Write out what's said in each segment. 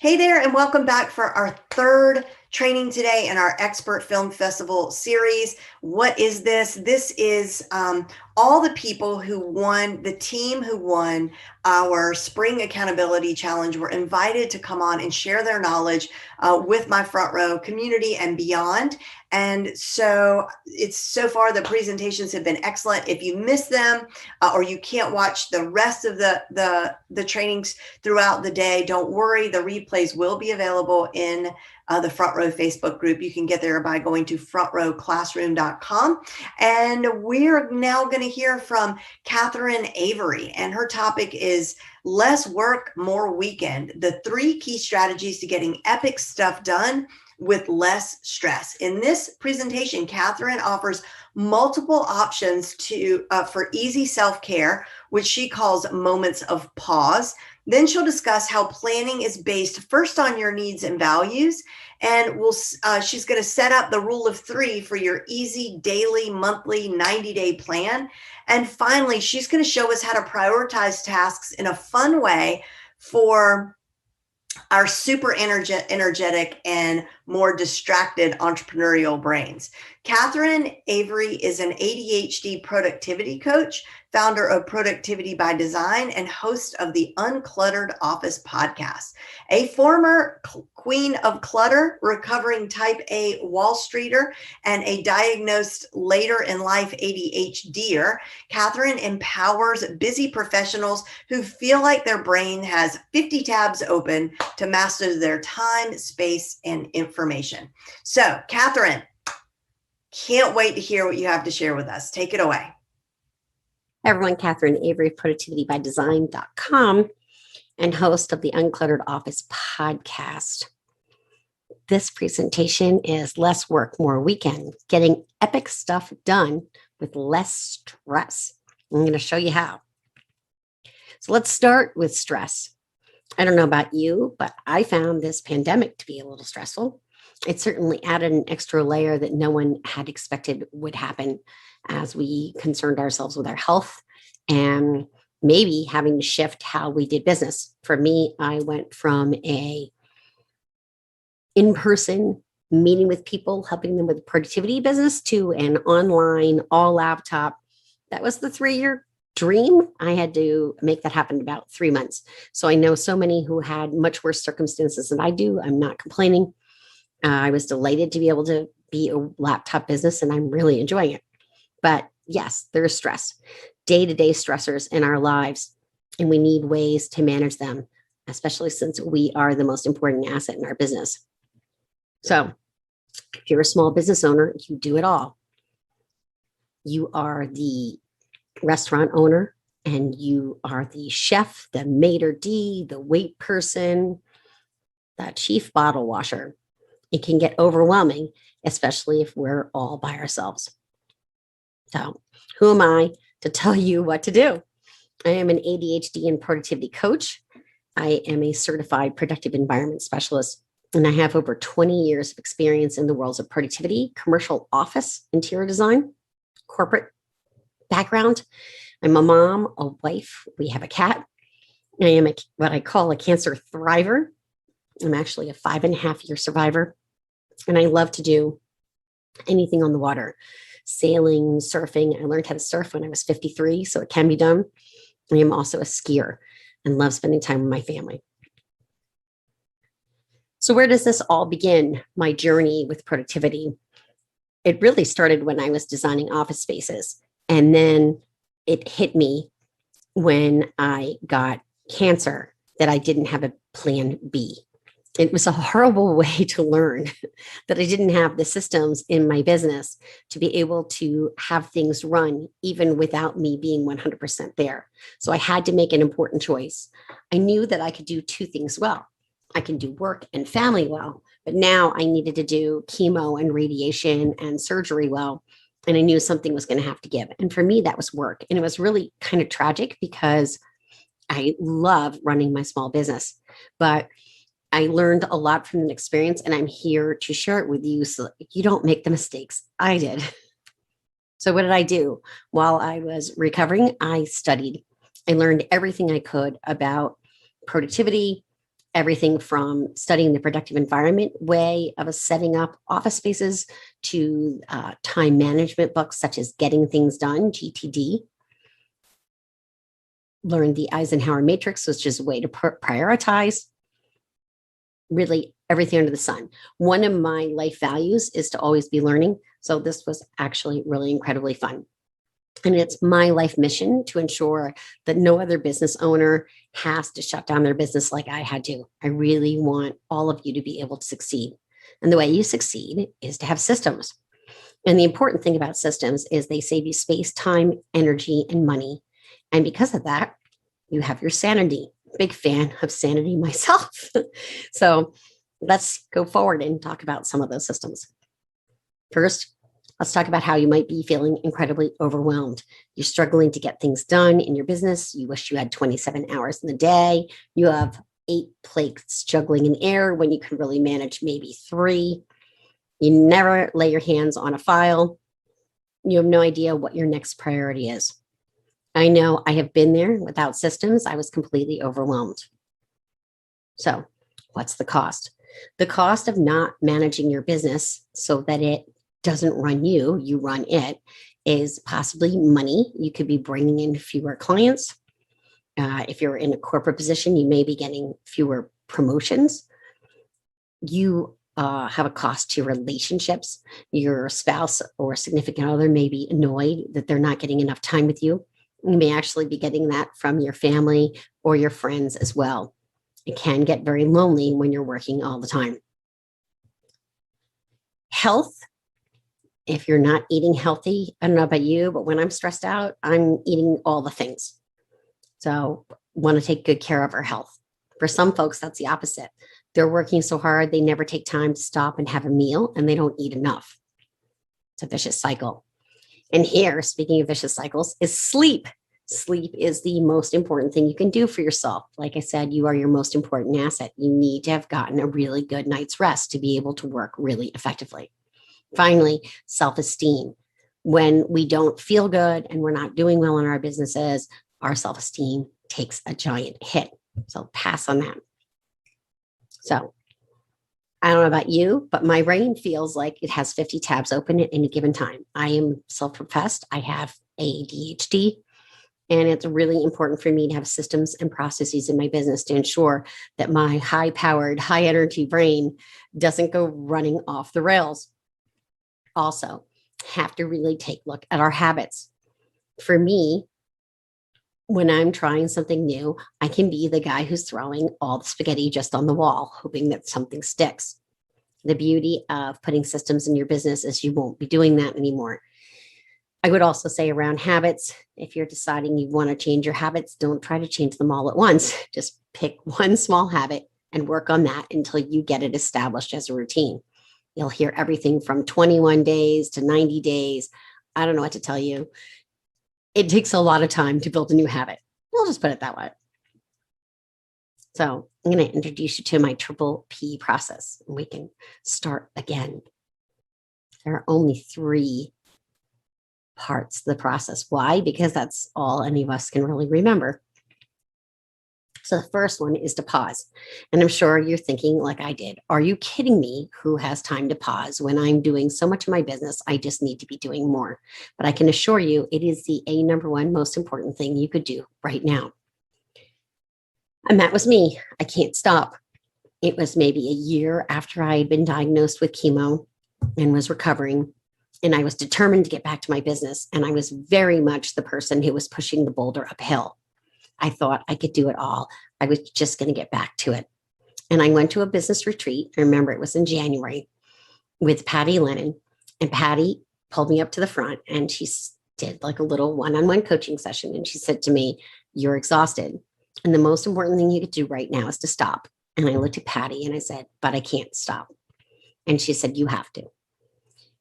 Hey there, and welcome back for our third training today in our Expert Film Festival series. What is this? This is all the people who won, the team who won our Spring Accountability Challenge were invited to come on and share their knowledge with my front row community and beyond. And so so far the presentations have been excellent. If you miss them or you can't watch the rest of the trainings throughout the day, don't worry. The replays will be available in the Front Row Facebook group. You can get there by going to frontrowclassroom.com. And we're now going to hear from Catherine Avery, and her topic is less work, more weekend, the 3 key strategies to getting epic stuff done with less stress. In this presentation, Catherine offers multiple options for easy self-care, which she calls moments of pause. Then she'll discuss how planning is based first on your needs and values, and she's going to set up the rule of 3 for your easy daily, monthly, 90-day plan. And finally, she's going to show us how to prioritize tasks in a fun way for our super energetic and more distracted entrepreneurial brains. Catherine Avery is an ADHD productivity coach, founder of Productivity by Design, and host of the Uncluttered Office podcast. A former queen of clutter, recovering type A Wall Streeter, and a diagnosed later in life ADHDer, Catherine empowers busy professionals who feel like their brain has 50 tabs open to master their time, space, and information. So, Catherine, can't wait to hear what you have to share with us. Take it away. Hi, everyone. Catherine Avery, productivitybydesign.com, and host of the Uncluttered Office podcast. This presentation is less work, more weekend, getting epic stuff done with less stress. I'm going to show you how. So let's start with stress. I don't know about you, but I found this pandemic to be a little stressful. It certainly added an extra layer that no one had expected would happen as we concerned ourselves with our health and maybe having to shift how we did business. For me, I went from a in-person meeting with people, helping them with productivity business, to an online, all laptop. That was the 3-year dream. I had to make that happen in about 3 months. So I know so many who had much worse circumstances than I do. I'm not complaining. I was delighted to be able to be a laptop business, and I'm really enjoying it. But yes, there's stress, day-to-day stressors in our lives, and we need ways to manage them, especially since we are the most important asset in our business. So if you're a small business owner, you do it all. You are the restaurant owner, and you are the chef, the maitre d', the wait person, the chief bottle washer. It can get overwhelming, especially if we're all by ourselves. So who am I to tell you what to do? I am an ADHD and productivity coach. I am a certified productive environment specialist, and I have over 20 years of experience in the worlds of productivity, commercial office, interior design, corporate background. I'm a mom, a wife. We have a cat. I am what I call a cancer thriver. I'm actually a 5.5-year survivor. And I love to do anything on the water, sailing, surfing. I learned how to surf when I was 53, so it can be done. I am also a skier and love spending time with my family. So where does this all begin, my journey with productivity? It really started when I was designing office spaces. And then it hit me when I got cancer that I didn't have a plan B. It was a horrible way to learn that I didn't have the systems in my business to be able to have things run even without me being 100% there. So I had to make an important choice. I knew that I could do 2 things well. I can do work and family well, but now I needed to do chemo and radiation and surgery well. And I knew something was going to have to give. And for me, that was work. And it was really kind of tragic because I love running my small business, but I learned a lot from an experience, and I'm here to share it with you so you don't make the mistakes I did. So what did I do? While I was recovering, I studied. I learned everything I could about productivity, everything from studying the productive environment way of setting up office spaces to time management books such as Getting Things Done, GTD. Learned the Eisenhower Matrix, which is a way to prioritize. Really everything under the sun. One of my life values is to always be learning. So this was actually really incredibly fun. And it's my life mission to ensure that no other business owner has to shut down their business like I had to. I really want all of you to be able to succeed. And the way you succeed is to have systems. And the important thing about systems is they save you space, time, energy, and money. And because of that, you have your sanity. Big fan of sanity myself. So let's go forward and talk about some of those systems. First, let's talk about how you might be feeling incredibly overwhelmed. You're struggling to get things done in your business. You wish you had 27 hours in the day. You have 8 plates juggling in air when you can really manage maybe 3. You never lay your hands on a file. You have no idea what your next priority is. I know I have been there. Without systems, I was completely overwhelmed. So, what's the cost? The cost of not managing your business so that it doesn't run you, you run it, is possibly money. You could be bringing in fewer clients. If you're in a corporate position, you may be getting fewer promotions. You have a cost to relationships. Your spouse or significant other may be annoyed that they're not getting enough time with you. You may actually be getting that from your family or your friends as well. It can get very lonely when you're working all the time. Health. If you're not eating healthy, I don't know about you, but when I'm stressed out, I'm eating all the things. So want to take good care of our health. For some folks, that's the opposite. They're working so hard, they never take time to stop and have a meal, and they don't eat enough. It's a vicious cycle. And here, speaking of vicious cycles, is sleep. Sleep is the most important thing you can do for yourself. Like I said, you are your most important asset. You need to have gotten a really good night's rest to be able to work really effectively. Finally, self-esteem. When we don't feel good and we're not doing well in our businesses, our self-esteem takes a giant hit. So pass on that. So I don't know about you, but my brain feels like it has 50 tabs open at any given time. I am self-professed. I have ADHD, and it's really important for me to have systems and processes in my business to ensure that my high-powered, high-energy brain doesn't go running off the rails. Also, have to really take a look at our habits. For me, when I'm trying something new, I can be the guy who's throwing all the spaghetti just on the wall, hoping that something sticks. The beauty of putting systems in your business is you won't be doing that anymore. I would also say around habits, if you're deciding you want to change your habits, don't try to change them all at once. Just pick one small habit and work on that until you get it established as a routine. You'll hear everything from 21 days to 90 days. I don't know what to tell you. It takes a lot of time to build a new habit. We'll just put it that way. So I'm going to introduce you to my triple P process, and we can start again. There are only 3 parts of the process. Why? Because that's all any of us can really remember. So the first one is to pause. And I'm sure you're thinking like I did, are you kidding me? Who has time to pause when I'm doing so much of my business? I just need to be doing more. But I can assure you it is the number one most important thing you could do right now. And that was me. I can't stop. It was maybe a year after I had been diagnosed with chemo and was recovering. And I was determined to get back to my business. And I was very much the person who was pushing the boulder uphill. I thought I could do it all. I was just going to get back to it. And I went to a business retreat. I remember it was in January with Patty Lennon. And Patty pulled me up to the front and she did like a little one-on-one coaching session. And she said to me, "You're exhausted. And the most important thing you could do right now is to stop." And I looked at Patty and I said, "But I can't stop." And she said, "You have to."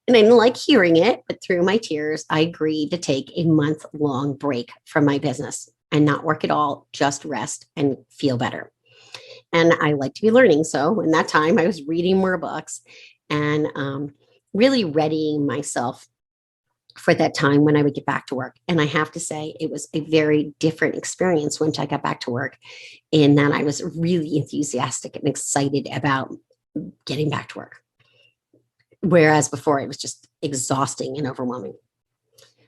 And I didn't like hearing it, but through my tears, I agreed to take a month-long break from my business and not work at all, just rest and feel better. And I like to be learning. So in that time, I was reading more books and really readying myself for that time when I would get back to work. And I have to say, it was a very different experience once I got back to work, in that I was really enthusiastic and excited about getting back to work. Whereas before, it was just exhausting and overwhelming.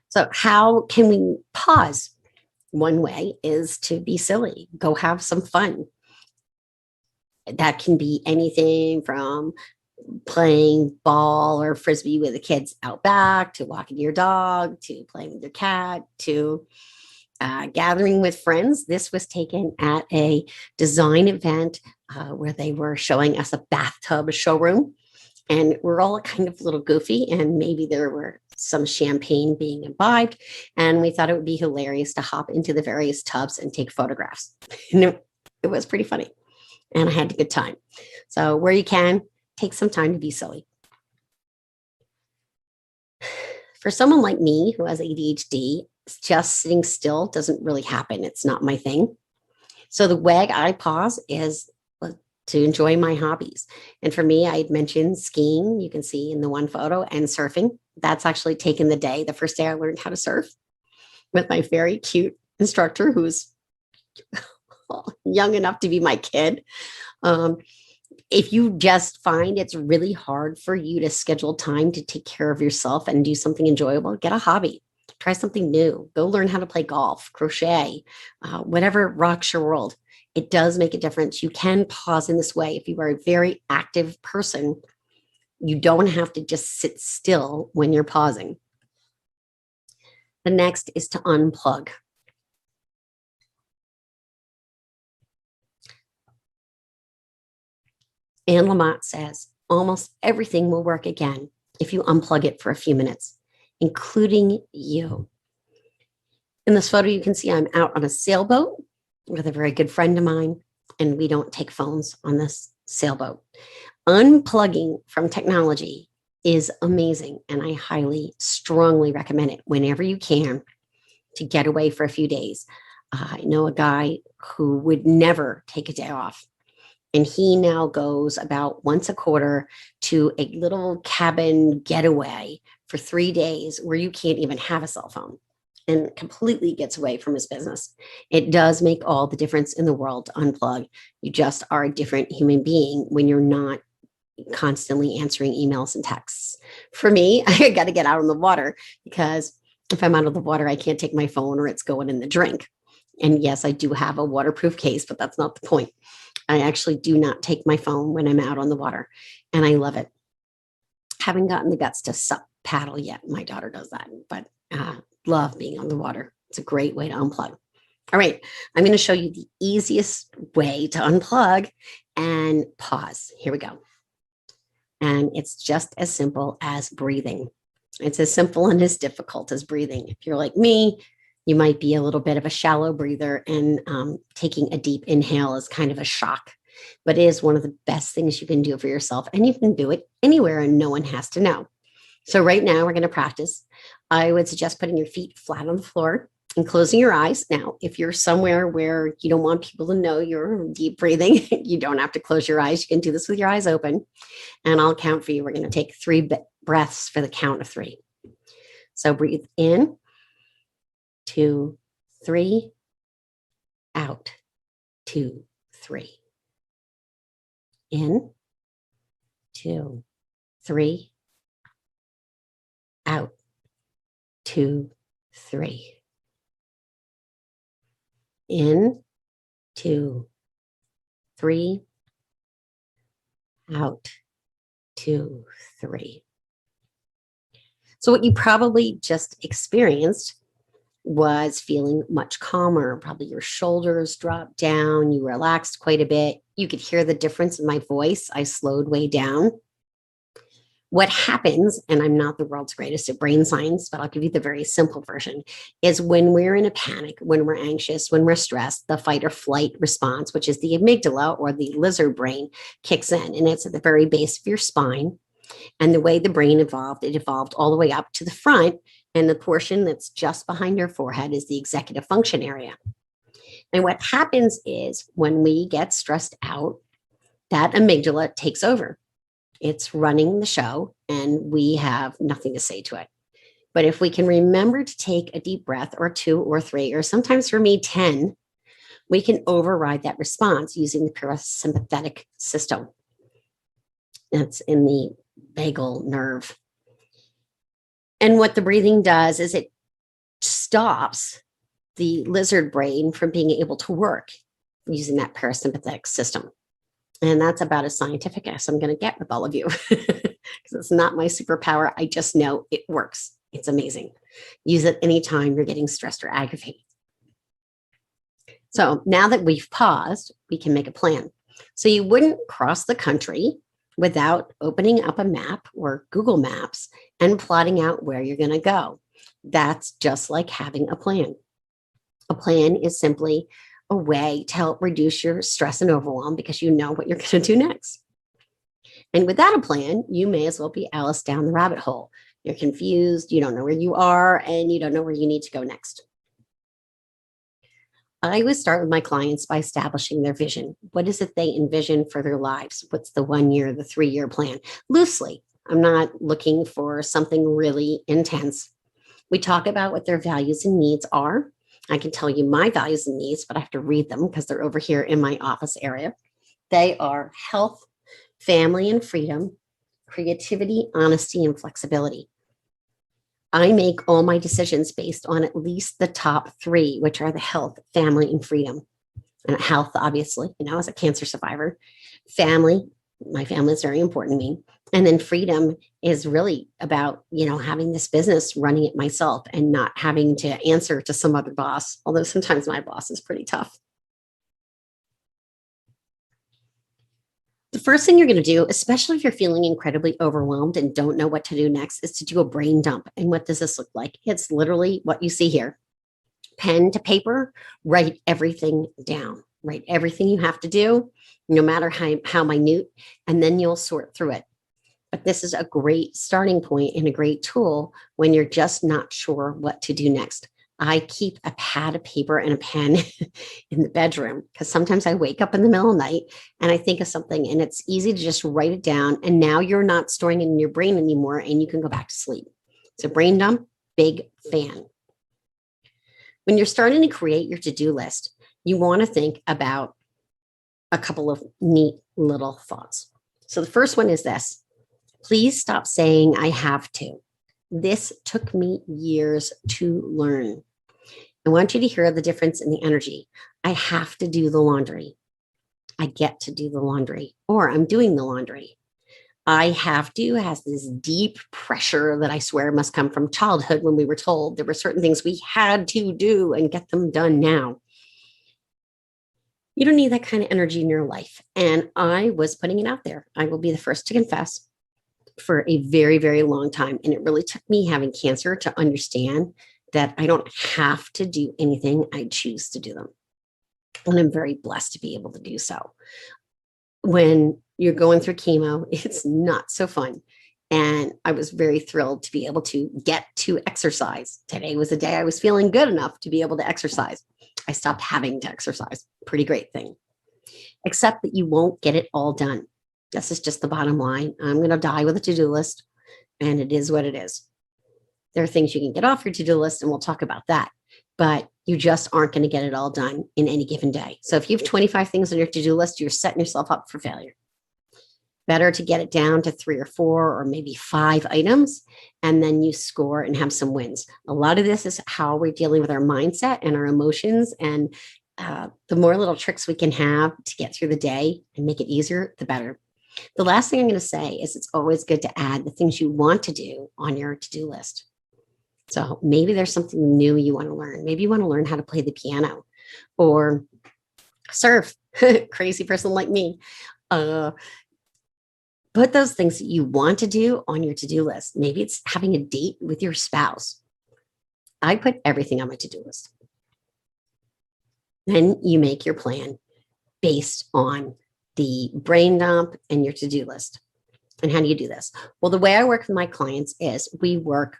So, how can we pause? One way is to be silly, go have some fun. That can be anything from playing ball or frisbee with the kids out back, to walking your dog, to playing with your cat, to gathering with friends. This was taken at a design event where they were showing us a bathtub showroom. And we're all kind of a little goofy, and maybe there were some champagne being imbibed. And we thought it would be hilarious to hop into the various tubs and take photographs. And it was pretty funny. And I had a good time. So, where you can, take some time to be silly. For someone like me who has ADHD, just sitting still doesn't really happen. It's not my thing. So the way I pause is to enjoy my hobbies. And for me, I had mentioned skiing, you can see in the one photo, and surfing. That's actually taken the day, the first day I learned how to surf, with my very cute instructor who's young enough to be my kid. If you just find it's really hard for you to schedule time to take care of yourself and do something enjoyable, get a hobby. Try something new. Go learn how to play golf, crochet, whatever rocks your world. It does make a difference. You can pause in this way. If you are a very active person, you don't have to just sit still when you're pausing. The next is to unplug. Anne Lamott says, almost everything will work again if you unplug it for a few minutes, including you. In this photo, you can see I'm out on a sailboat with a very good friend of mine, and we don't take phones on this sailboat. Unplugging from technology is amazing, and I highly, strongly recommend it whenever you can, to get away for a few days. I know a guy who would never take a day off, and he now goes about once a quarter to a little cabin getaway for 3 days where you can't even have a cell phone, and completely gets away from his business. It does make all the difference in the world to unplug. You just are a different human being when you're not constantly answering emails and texts. For me, I got to get out on the water, because if I'm out of the water, I can't take my phone or it's going in the drink. And yes, I do have a waterproof case, but that's not the point. I actually do not take my phone when I'm out on the water, and I love it. Haven't gotten the guts to paddle yet. My daughter does that, but love being on the water. It's a great way to unplug. All right, I'm going to show you the easiest way to unplug and pause. Here we go. And it's just as simple as breathing. It's as simple and as difficult as breathing. If you're like me, you might be a little bit of a shallow breather, and taking a deep inhale is kind of a shock, but it is one of the best things you can do for yourself. And you can do it anywhere and no one has to know. So right now we're going to practice. I would suggest putting your feet flat on the floor and closing your eyes. Now, if you're somewhere where you don't want people to know you're deep breathing, you don't have to close your eyes. You can do this with your eyes open, and I'll count for you. We're going to take 3 breaths for the count of 3. So breathe in, 2, 3, out, 2, 3. In, 2, 3, out, 2, 3. In, 2, 3, out, 2, 3. So what you probably just experienced was feeling much calmer. Probably your shoulders dropped down. You relaxed quite a bit. You could hear the difference in my voice. I slowed way down. What happens, and I'm not the world's greatest at brain science, but I'll give you the very simple version, is when we're in a panic, when we're anxious, when we're stressed, the fight or flight response, which is the amygdala or the lizard brain, kicks in. And it's at the very base of your spine. And the way the brain evolved, it evolved all the way up to the front. And the portion that's just behind your forehead is the executive function area. And what happens is when we get stressed out, that amygdala takes over. It's running the show, and we have nothing to say to it. But if we can remember to take a deep breath or two or three, or sometimes for me, 10, we can override that response using the parasympathetic system. That's in the vagal nerve. And what the breathing does is it stops the lizard brain from being able to work using that parasympathetic system. And that's about as scientific as I'm going to get with all of you because it's not my superpower. I just know it works. It's amazing. Use it anytime you're getting stressed or aggravated. So now that we've paused, we can make a plan. So you wouldn't cross the country without opening up a map or Google Maps and plotting out where you're going to go. That's just like having a plan. A plan is simply a way to help reduce your stress and overwhelm because you know what you're going to do next. And without a plan, you may as well be Alice down the rabbit hole. You're confused, you don't know where you are, and you don't know where you need to go next. I always start with my clients by establishing their vision. What is it they envision for their lives? What's the 1 year, the 3 year plan? Loosely. I'm not looking for something really intense. We talk about what their values and needs are. I can tell you my values and needs, but I have to read them because they're over here in my office area. They are health, family and freedom, creativity, honesty, and flexibility. I make all my decisions based on at least the top three, which are the health, family, and freedom. And health, obviously, as a cancer survivor. Family, my family is very important to me. And then freedom is really about, having this business, running it myself and not having to answer to some other boss, although sometimes my boss is pretty tough. The first thing you're going to do, especially if you're feeling incredibly overwhelmed and don't know what to do next, is to do a brain dump. And what does this look like? It's literally what you see here. Pen to paper, write everything down. Write everything you have to do, no matter how minute, and then you'll sort through it. But this is a great starting point and a great tool when you're just not sure what to do next. I keep a pad of paper and a pen in the bedroom because sometimes I wake up in the middle of the night and I think of something and it's easy to just write it down. And now you're not storing it in your brain anymore and you can go back to sleep. So brain dump, big fan. When you're starting to create your to-do list, you want to think about a couple of neat little thoughts. So the first one is this. Please stop saying I have to. This took me years to learn. I want you to hear the difference in the energy. I have to do the laundry. I get to do the laundry, or I'm doing the laundry. I have to has this deep pressure that I swear must come from childhood when we were told there were certain things we had to do and get them done now. You don't need that kind of energy in your life. And I was putting it out there. I will be the first to confess for a very, very long time. And it really took me having cancer to understand that I don't have to do anything. I choose to do them. And I'm very blessed to be able to do so. When you're going through chemo, it's not so fun. And I was very thrilled to be able to get to exercise. Today was a day I was feeling good enough to be able to exercise. I stopped having to exercise. Pretty great thing. Except that you won't get it all done. This is just the bottom line. I'm going to die with a to-do list, and it is what it is. There are things you can get off your to-do list, and we'll talk about that. But you just aren't going to get it all done in any given day. So if you have 25 things on your to-do list, you're setting yourself up for failure. Better to get it down to 3 or 4 or maybe 5 items, and then you score and have some wins. A lot of this is how we're dealing with our mindset and our emotions. And the more little tricks we can have to get through the day and make it easier, the better. The last thing I'm going to say is it's always good to add the things you want to do on your to-do list. So maybe there's something new you want to learn. Maybe you want to learn how to play the piano or surf. Crazy person like me. Put those things that you want to do on your to-do list. Maybe it's having a date with your spouse. I put everything on my to-do list. Then you make your plan based on the brain dump and your to-do list. And how do you do this? Well, the way I work with my clients is we work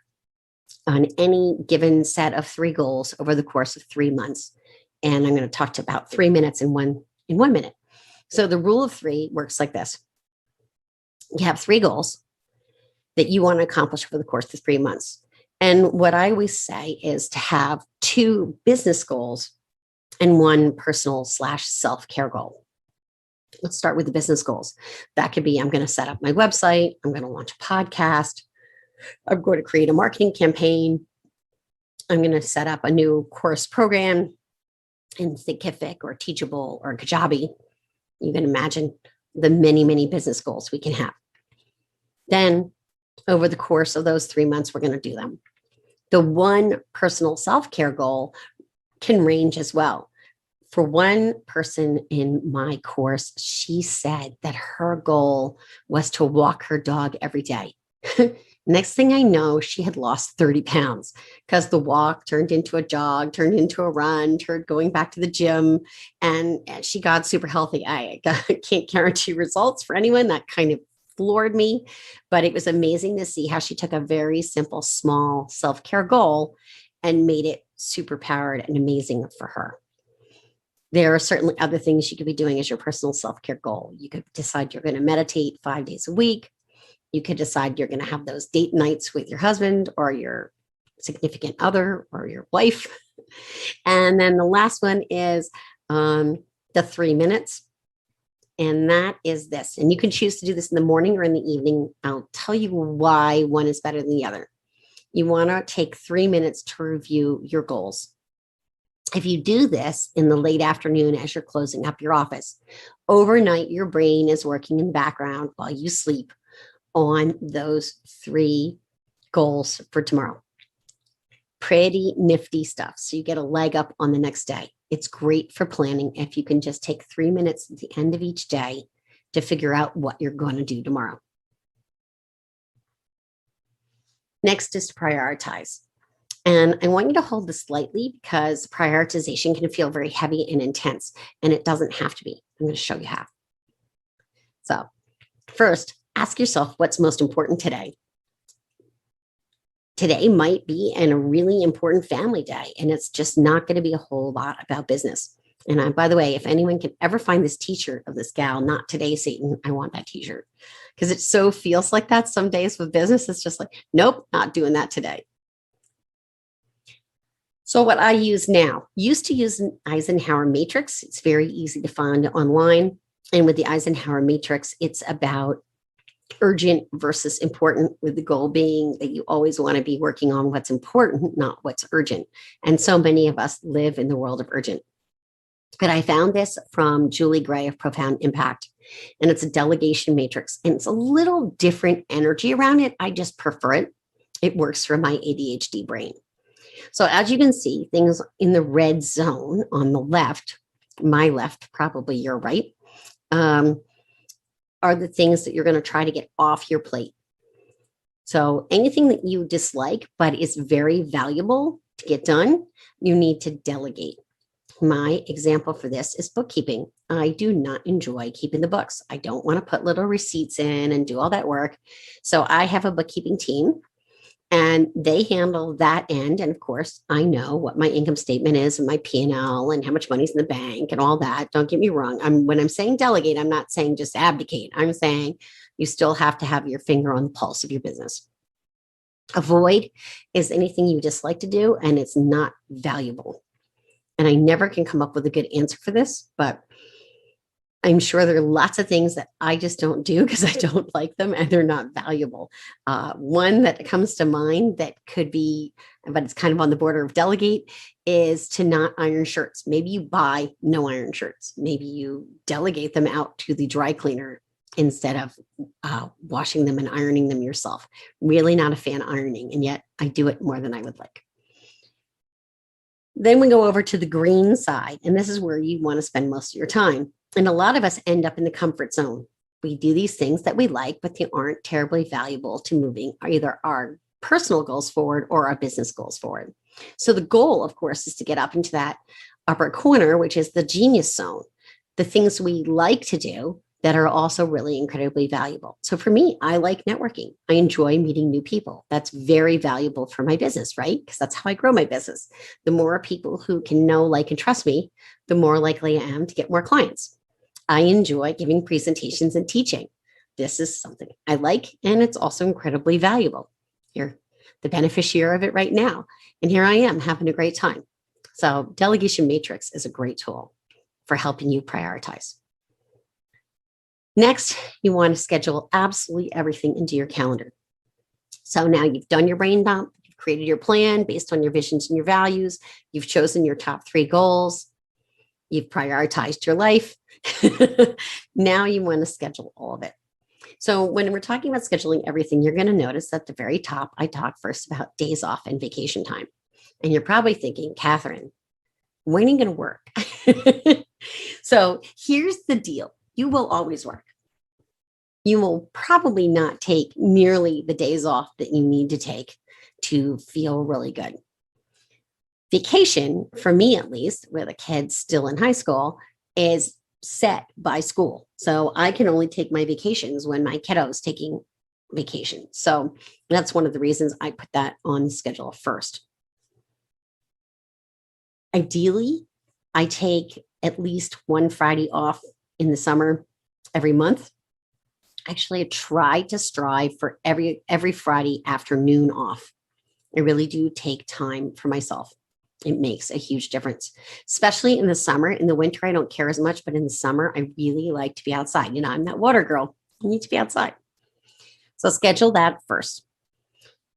on any given set of 3 goals over the course of 3 months. And I'm going to talk to about 3 minutes in one minute. So the rule of 3 works like this. You have 3 goals that you want to accomplish over the course of 3 months. And what I always say is to have 2 business goals and 1 personal / self-care goal. Let's start with the business goals. That could be, I'm going to set up my website. I'm going to launch a podcast. I'm going to create a marketing campaign. I'm going to set up a new course program in Thinkific or Teachable or Kajabi. You can imagine the many, many business goals we can have. Then over the course of those 3 months, we're going to do them. The 1 personal self-care goal can range as well. For one person in my course, she said that her goal was to walk her dog every day. Next thing I know, she had lost 30 pounds because the walk turned into a jog, turned into a run, turned going back to the gym, and she got super healthy. I can't guarantee results for anyone. That kind of floored me, but it was amazing to see how she took a very simple, small self-care goal and made it super powered and amazing for her. There are certainly other things you could be doing as your personal self-care goal. You could decide you're going to meditate 5 days a week. You could decide you're going to have those date nights with your husband or your significant other or your wife. And then the last one is the 3 minutes. And that is this. And you can choose to do this in the morning or in the evening. I'll tell you why one is better than the other. You want to take 3 minutes to review your goals. If you do this in the late afternoon as you're closing up your office, overnight, your brain is working in the background while you sleep on those 3 goals for tomorrow. Pretty nifty stuff. So you get a leg up on the next day. It's great for planning if you can just take 3 minutes at the end of each day to figure out what you're going to do tomorrow. Next is to prioritize. And I want you to hold this lightly because prioritization can feel very heavy and intense, and it doesn't have to be. I'm going to show you how. So first, ask yourself what's most important today. Today might be a really important family day, and it's just not going to be a whole lot about business. And by the way, if anyone can ever find this t-shirt of this gal, not today, Satan, I want that t-shirt because it so feels like that some days with business. It's just like, nope, not doing that today. So what I use now, used to use an Eisenhower matrix. It's very easy to find online. And with the Eisenhower matrix, it's about urgent versus important, with the goal being that you always want to be working on what's important, not what's urgent. And so many of us live in the world of urgent. But I found this from Julie Gray of Profound Impact, and it's a delegation matrix. And it's a little different energy around it. I just prefer it. It works for my ADHD brain. So as you can see, things in the red zone on the left, my left, probably your right, are the things that you're going to try to get off your plate. So anything that you dislike, but is very valuable to get done, you need to delegate. My example for this is bookkeeping. I do not enjoy keeping the books. I don't want to put little receipts in and do all that work. So I have a bookkeeping team, and they handle that end. And of course, I know what my income statement is and my P&L and how much money's in the bank and all that. Don't get me wrong. When I'm saying delegate, I'm not saying just abdicate. I'm saying you still have to have your finger on the pulse of your business. Avoid is anything you dislike to do and it's not valuable. And I never can come up with a good answer for this, but I'm sure there are lots of things that I just don't do because I don't like them and they're not valuable. One that comes to mind that could be, but it's kind of on the border of delegate, is to not iron shirts. Maybe you buy no iron shirts. Maybe you delegate them out to the dry cleaner instead of washing them and ironing them yourself. Really not a fan of ironing, and yet I do it more than I would like. Then we go over to the green side, and this is where you want to spend most of your time. And a lot of us end up in the comfort zone. We do these things that we like, but they aren't terribly valuable to moving either our personal goals forward or our business goals forward. So the goal, of course, is to get up into that upper corner, which is the genius zone, the things we like to do that are also really incredibly valuable. So for me, I like networking. I enjoy meeting new people. That's very valuable for my business, right? Because that's how I grow my business. The more people who can know, like, and trust me, the more likely I am to get more clients. I enjoy giving presentations and teaching. This is something I like, and it's also incredibly valuable. Here, the beneficiary of it right now. And here I am having a great time. So Delegation Matrix is a great tool for helping you prioritize. Next, you want to schedule absolutely everything into your calendar. So now you've done your brain dump, you've created your plan based on your visions and your values, you've chosen your top 3 goals, you've prioritized your life. Now you want to schedule all of it. So when we're talking about scheduling everything, you're going to notice at the very top, I talk first about days off and vacation time. And you're probably thinking, Catherine, when are you going to work? So here's the deal. You will always work. You will probably not take nearly the days off that you need to take to feel really good. Vacation, for me at least, with a kid still in high school, is set by school. So I can only take my vacations when my kiddo is taking vacation. So that's one of the reasons I put that on the schedule first. Ideally, I take at least one Friday off in the summer every month. Actually, I try to strive for every Friday afternoon off. I really do take time for myself. It makes a huge difference, especially in the summer. In the winter, I don't care as much, but in the summer, I really like to be outside. I'm that water girl. I need to be outside. So schedule that first.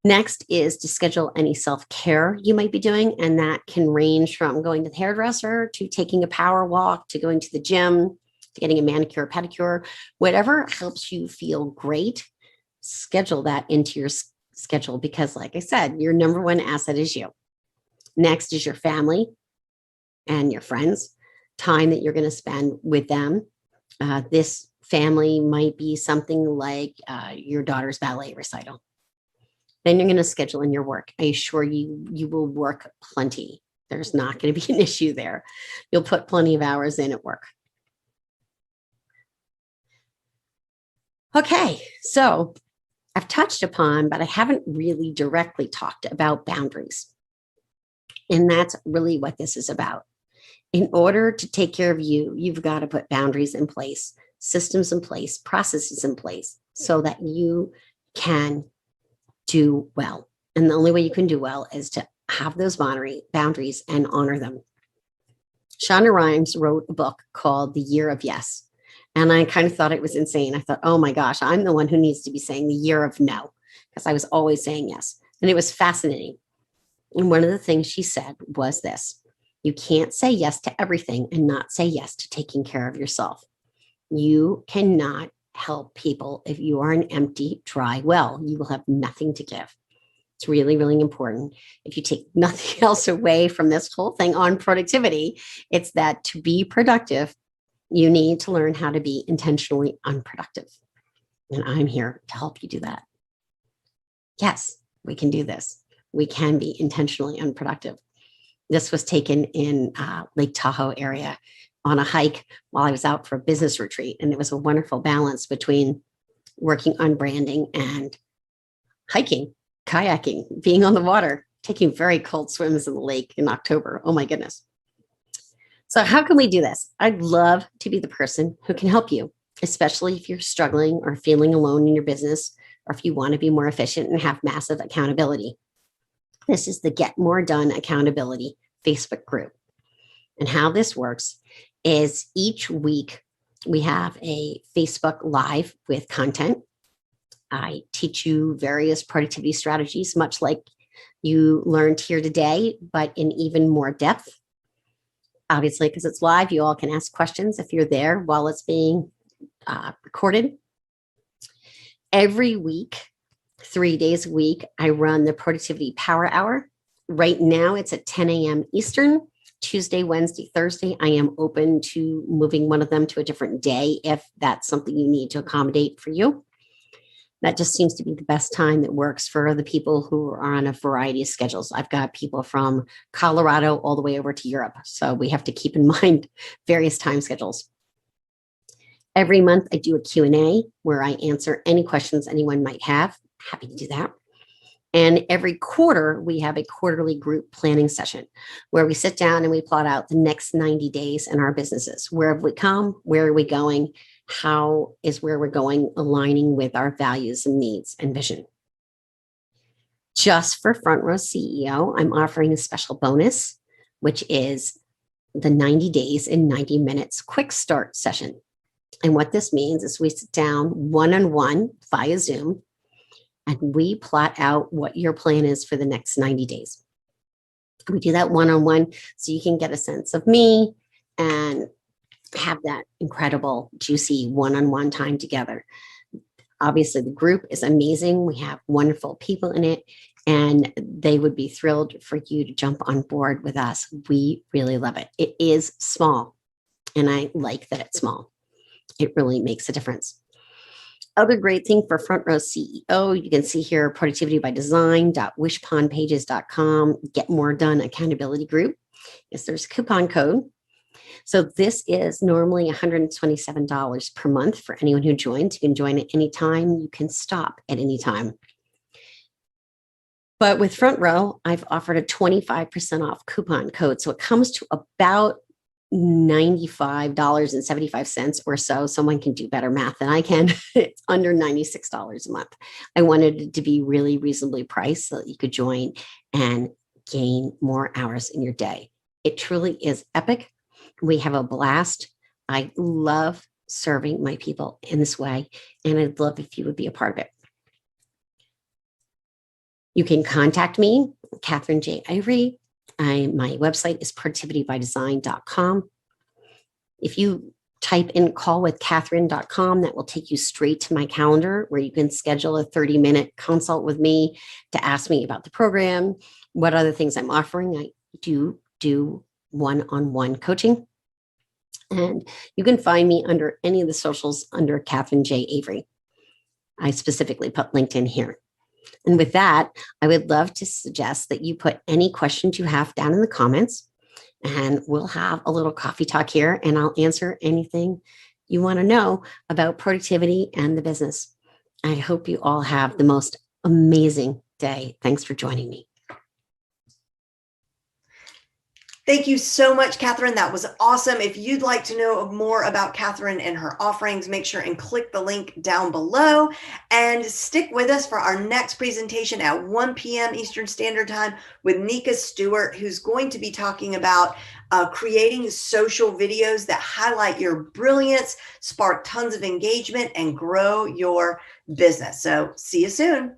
Next is to schedule any self-care you might be doing. And that can range from going to the hairdresser to taking a power walk to going to the gym to getting a manicure or pedicure. Whatever helps you feel great, schedule that into your schedule because, like I said, your number one asset is you. Next is your family and your friends, time that you're going to spend with them. This family might be something like your daughter's ballet recital. Then you're going to schedule in your work. I assure you, you will work plenty. There's not going to be an issue there. You'll put plenty of hours in at work. Okay, so I've touched upon, but I haven't really directly talked about boundaries. And that's really what this is about. In order to take care of you, you've got to put boundaries in place, systems in place, processes in place so that you can do well. And the only way you can do well is to have those boundaries and honor them. Shonda Rhimes wrote a book called The Year of Yes. And I kind of thought it was insane. I thought, oh my gosh, I'm the one who needs to be saying the year of no, because I was always saying yes. And it was fascinating. And one of the things she said was this: you can't say yes to everything and not say yes to taking care of yourself. You cannot help people if you are an empty, dry well. You will have nothing to give. It's really, really important. If you take nothing else away from this whole thing on productivity, it's that to be productive, you need to learn how to be intentionally unproductive. And I'm here to help you do that. Yes, we can do this. We can be intentionally unproductive. This was taken in Lake Tahoe area on a hike while I was out for a business retreat. And it was a wonderful balance between working on branding and hiking, kayaking, being on the water, taking very cold swims in the lake in October. Oh my goodness. So how can we do this? I'd love to be the person who can help you, especially if you're struggling or feeling alone in your business, or if you want to be more efficient and have massive accountability. This is the Get More Done Accountability Facebook group. And how this works is each week we have a Facebook Live with content. I teach you various productivity strategies, much like you learned here today, but in even more depth. Obviously, because it's live, you all can ask questions if you're there while it's being recorded. Every week, 3 days a week, I run the Productivity Power Hour. Right now, it's at 10 a.m. Eastern. Tuesday, Wednesday, Thursday, I am open to moving one of them to a different day if that's something you need to accommodate for you. That just seems to be the best time that works for the people who are on a variety of schedules. I've got people from Colorado all the way over to Europe. So we have to keep in mind various time schedules. Every month I do a Q&A where I answer any questions anyone might have. Happy to do that. And every quarter, we have a quarterly group planning session where we sit down and we plot out the next 90 days in our businesses. Where have we come? Where are we going? How is where we're going aligning with our values and needs and vision? Just for Front Row CEO, I'm offering a special bonus, which is the 90 days in 90 minutes quick start session. And what this means is we sit down one-on-one via Zoom and we plot out what your plan is for the next 90 days. We do that one-on-one so you can get a sense of me and have that incredible, juicy one-on-one time together. Obviously, the group is amazing. We have wonderful people in it, and they would be thrilled for you to jump on board with us. We really love it. It is small, and I like that it's small. It really makes a difference. Other great thing for Front Row CEO, you can see here productivitybydesign.wishpondpages.com, Get More Done accountability group. Yes, there's a coupon code. So this is normally $127 per month for anyone who joins. You can join at any time. You can stop at any time. But with Front Row, I've offered a 25% off coupon code. So it comes to about $95.75 or so. Someone can do better math than I can. It's under $96 a month. I wanted it to be really reasonably priced so that you could join and gain more hours in your day. It truly is epic. We have a blast. I love serving my people in this way, and I'd love if you would be a part of it. You can contact me, Catherine J. Avery. My website is productivitybydesign.com. If you type in callwithcatherine.com, that will take you straight to my calendar where you can schedule a 30-minute consult with me to ask me about the program, what other things I'm offering. I do one-on-one coaching. And you can find me under any of the socials under Catherine J. Avery. I specifically put LinkedIn here. And with that, I would love to suggest that you put any questions you have down in the comments, and we'll have a little coffee talk here, and I'll answer anything you want to know about productivity and the business. I hope you all have the most amazing day. Thanks for joining me. Thank you so much, Catherine. That was awesome. If you'd like to know more about Catherine and her offerings, make sure and click the link down below and stick with us for our next presentation at 1 p.m. Eastern Standard Time with Nika Stewart, who's going to be talking about creating social videos that highlight your brilliance, spark tons of engagement, and grow your business. So see you soon.